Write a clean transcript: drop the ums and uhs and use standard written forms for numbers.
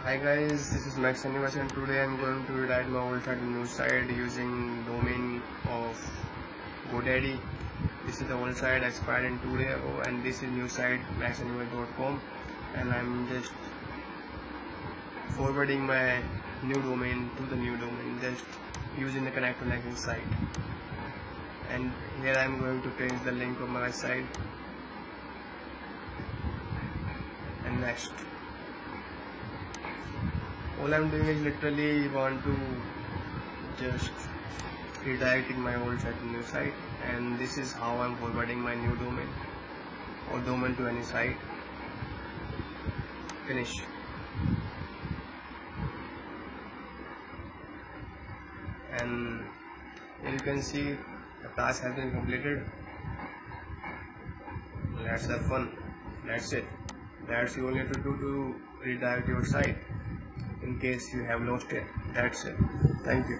Hi guys, this is Max Universe and today I'm going to redirect my old site to new site using domain of GoDaddy. This is the old site expired in 2 days ago and this is new site maxuniverse.com, and I'm just forwarding my new domain to the new domain just using the connect to linking site. And here I'm going to paste the link of my site and next. All I'm doing is literally want to just redirecting my old site to new site, and this is how I'm forwarding my new domain or domain to any site. Finish. And here you can see the task has been completed. Let's have fun. That's it. That's you all need to do to redirect your site in case you have lost it. That's it. Thank you.